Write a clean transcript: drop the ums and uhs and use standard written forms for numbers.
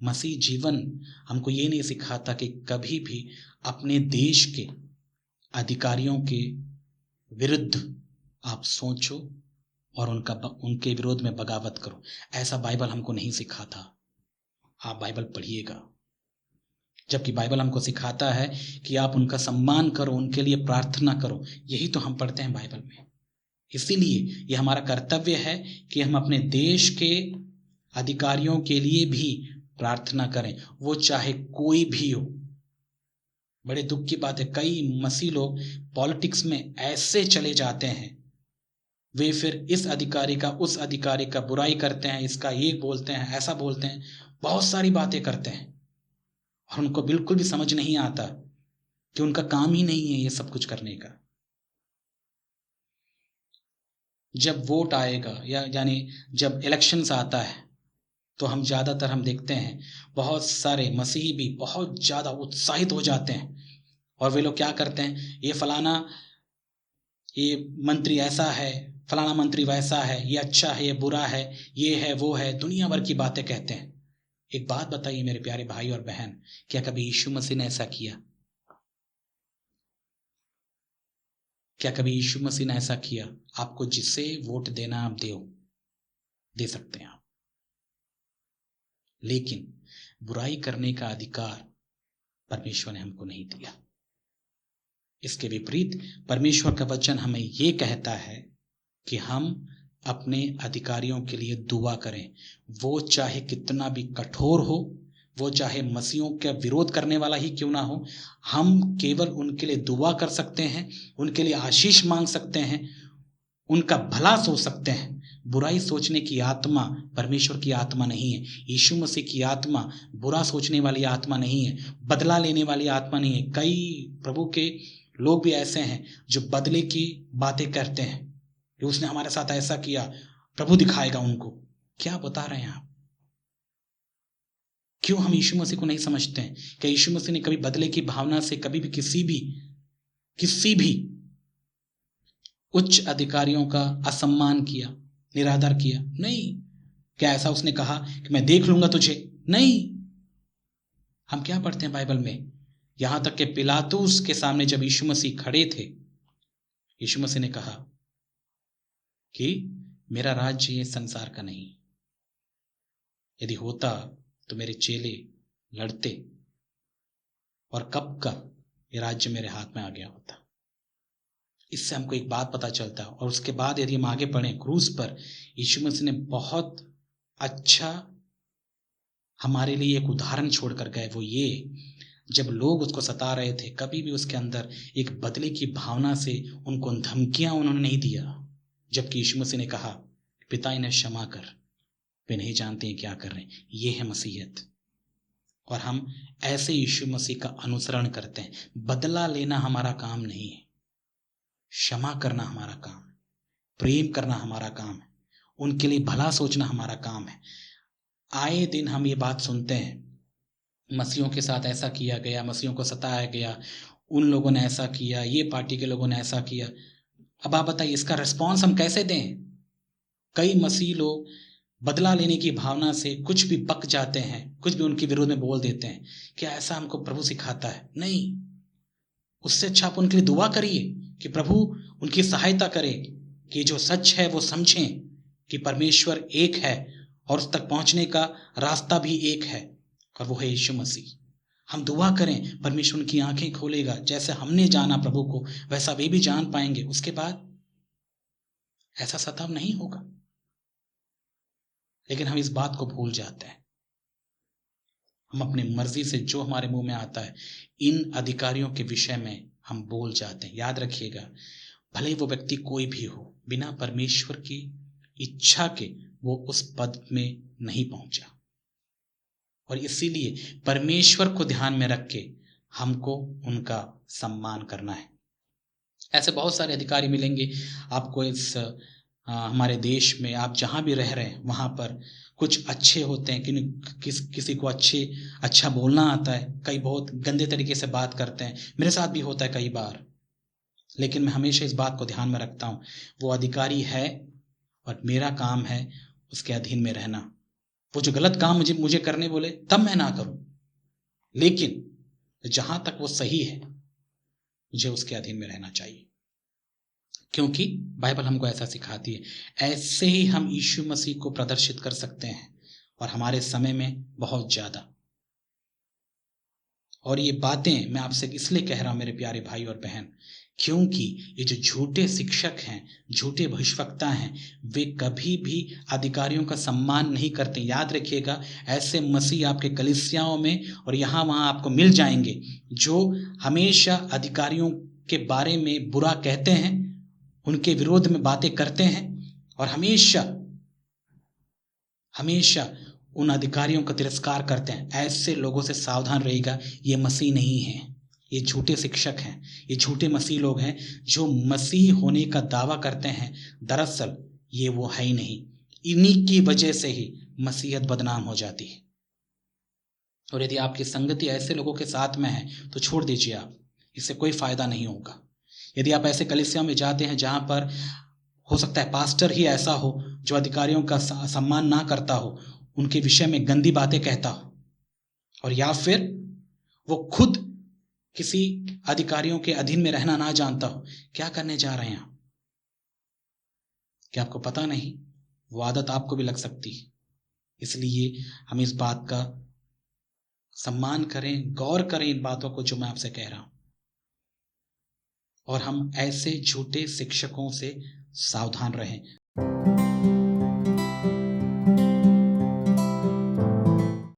मसीह जीवन हमको ये नहीं सिखाता कि कभी भी अपने देश के अधिकारियों के विरुद्ध आप सोचो और उनके विरोध में बगावत करो। ऐसा बाइबल हमको नहीं सिखाता। आप बाइबल पढ़िएगा, जबकि बाइबल हमको सिखाता है कि आप उनका सम्मान करो, उनके लिए प्रार्थना करो। यही तो हम पढ़ते हैं बाइबल में। इसीलिए ये हमारा कर्तव्य है कि हम अपने देश के अधिकारियों के लिए भी प्रार्थना करें, वो चाहे कोई भी हो। बड़े दुख की बात है, कई मसीह लोग पॉलिटिक्स में ऐसे चले जाते हैं, वे फिर इस अधिकारी का उस अधिकारी का बुराई करते हैं, इसका ये बोलते हैं, ऐसा बोलते हैं, बहुत सारी बातें करते हैं, और उनको बिल्कुल भी समझ नहीं आता कि उनका काम ही नहीं है ये सब कुछ करने का। जब वोट आएगा यानी जब इलेक्शंस आता है तो हम देखते हैं बहुत सारे मसीही भी बहुत ज़्यादा उत्साहित हो जाते हैं, और वे लोग क्या करते हैं, ये फलाना ये मंत्री ऐसा है, फलाना मंत्री वैसा है, ये अच्छा है, ये बुरा है, ये है वो है, दुनिया भर की बातें कहते हैं। एक बात बताइए मेरे प्यारे भाई और बहन, क्या कभी यीशु मसीह ने ऐसा किया? क्या कभी यीशु मसीह ने ऐसा किया? आपको जिसे वोट देना आप दे सकते हैं आप, लेकिन बुराई करने का अधिकार परमेश्वर ने हमको नहीं दिया। इसके विपरीत परमेश्वर का वचन हमें ये कहता है कि हम अपने अधिकारियों के लिए दुआ करें, वो चाहे कितना भी कठोर हो, वो चाहे मसीहों का विरोध करने वाला ही क्यों ना हो, हम केवल उनके लिए दुआ कर सकते हैं, उनके लिए आशीष मांग सकते हैं, उनका भला सोच सकते हैं। बुराई सोचने की आत्मा परमेश्वर की आत्मा नहीं है। यीशु मसीह की आत्मा बुरा सोचने वाली आत्मा नहीं है, बदला लेने वाली आत्मा नहीं है। कई प्रभु के लोग भी ऐसे हैं जो बदले की बातें करते हैं कि उसने हमारे साथ ऐसा किया, प्रभु दिखाएगा उनको। क्या बता रहे हैं आप? क्यों हम यीशु मसीह को नहीं समझते हैं? क्या यीशु मसीह ने कभी बदले की भावना से कभी भी किसी भी उच्च अधिकारियों का असम्मान किया, निरादर किया? नहीं। क्या ऐसा उसने कहा कि मैं देख लूंगा तुझे? नहीं। हम क्या पढ़ते हैं बाइबल में, यहां तक कि पिलातुस के सामने जब यीशु मसीह खड़े थे, यीशु मसीह ने कहा कि मेरा राज्य ये संसार का नहीं, यदि होता तो मेरे चेले लड़ते और कब का ये राज्य मेरे हाथ में आ गया होता। इससे हमको एक बात पता चलता। और उसके बाद यदि हम आगे पढ़ें, क्रूस पर यीशु मसीह ने बहुत अच्छा हमारे लिए एक उदाहरण छोड़कर गए। वो ये, जब लोग उसको सता रहे थे, कभी भी उसके अंदर एक बदले की भावना से उनको धमकियां उन्होंने नहीं दिया, जबकि यीशु मसीह ने कहा, पिता इन्हें क्षमा कर, वे नहीं जानते हैं क्या कर रहे हैं। ये है मसीहत। और हम ऐसे यीशु मसीह का अनुसरण करते हैं। बदला लेना हमारा काम नहीं है, क्षमा करना हमारा काम है, प्रेम करना हमारा काम है, उनके लिए भला सोचना हमारा काम है। आए दिन हम ये बात सुनते हैं, मसीहों के साथ ऐसा किया गया, मसीहों को सताया गया, उन लोगों ने ऐसा किया, ये पार्टी के लोगों ने ऐसा किया। अब आप बताइए इसका रिस्पॉन्स हम कैसे दें? कई मसीह लोग बदला लेने की भावना से कुछ भी बक जाते हैं, कुछ भी उनके विरोध में बोल देते हैं। क्या ऐसा हमको प्रभु सिखाता है? नहीं। उससे अच्छा आप उनके लिए दुआ करिए कि प्रभु उनकी सहायता करे कि जो सच है वो समझें कि परमेश्वर एक है और उस तक पहुंचने का रास्ता भी एक है, और वो है यीशु मसीह। हम दुआ करें, परमेश्वर उनकी आंखें खोलेगा। जैसे हमने जाना प्रभु को, वैसा वे भी जान पाएंगे। उसके बाद ऐसा सताव नहीं होगा। लेकिन हम इस बात को भूल जाते हैं। हम अपनी मर्जी से जो हमारे मुंह में आता है, इन अधिकारियों के विषय में हम बोल जाते हैं। याद रखिएगा, भले वो व्यक्ति कोई भी हो, बिना परमेश्वर की इच्छा के वो उस पद में नहीं पहुंचा। और इसीलिए परमेश्वर को ध्यान में रख के हमको उनका सम्मान करना है। ऐसे बहुत सारे अधिकारी मिलेंगे आपको इस हमारे देश में। आप जहाँ भी रह रहे हैं वहाँ पर कुछ अच्छे होते हैं, किसी को अच्छा बोलना आता है, कई बहुत गंदे तरीके से बात करते हैं। मेरे साथ भी होता है कई बार। लेकिन मैं हमेशा इस बात को ध्यान में रखता हूँ, वो अधिकारी है और मेरा काम है उसके अधीन में रहना, वो जो गलत काम मुझे मुझे करने बोले तब मैं ना करूं, लेकिन जहां तक वो सही है मुझे उसके अधीन में रहना चाहिए, क्योंकि बाइबल हमको ऐसा सिखाती है। ऐसे ही हम यीशु मसीह को प्रदर्शित कर सकते हैं, और हमारे समय में बहुत ज्यादा। और ये बातें मैं आपसे इसलिए कह रहा हूं मेरे प्यारे भाई और बहन, क्योंकि ये जो झूठे शिक्षक हैं, झूठे भविष्यवक्ता हैं, वे कभी भी अधिकारियों का सम्मान नहीं करते। याद रखिएगा, ऐसे मसीह आपके कलीसियाओं में और यहाँ वहाँ आपको मिल जाएंगे जो हमेशा अधिकारियों के बारे में बुरा कहते हैं, उनके विरोध में बातें करते हैं, और हमेशा हमेशा उन अधिकारियों का तिरस्कार करते हैं। ऐसे लोगों से सावधान रहिएगा, ये मसीह नहीं है, ये झूठे शिक्षक हैं, ये झूठे मसीह लोग हैं जो मसीह होने का दावा करते हैं, दरअसल ये वो है ही नहीं। इन्हीं की वजह से ही मसीहत बदनाम हो जाती है। और यदि आपकी संगति ऐसे लोगों के साथ में है तो छोड़ दीजिए आप, इससे कोई फायदा नहीं होगा। यदि आप ऐसे कलीसिया में जाते हैं जहां पर हो सकता है पास्टर ही ऐसा हो जो अधिकारियों का सम्मान ना करता हो, उनके विषय में गंदी बातें कहता हो, और या फिर वो खुद किसी अधिकारियों के अधीन में रहना ना जानता हो, क्या करने जा रहे हैं आप? क्या आपको पता नहीं? वो आदत आपको भी लग सकती है। इसलिए हम इस बात का सम्मान करें, गौर करें इन बातों को जो मैं आपसे कह रहा हूं, और हम ऐसे झूठे शिक्षकों से सावधान रहें।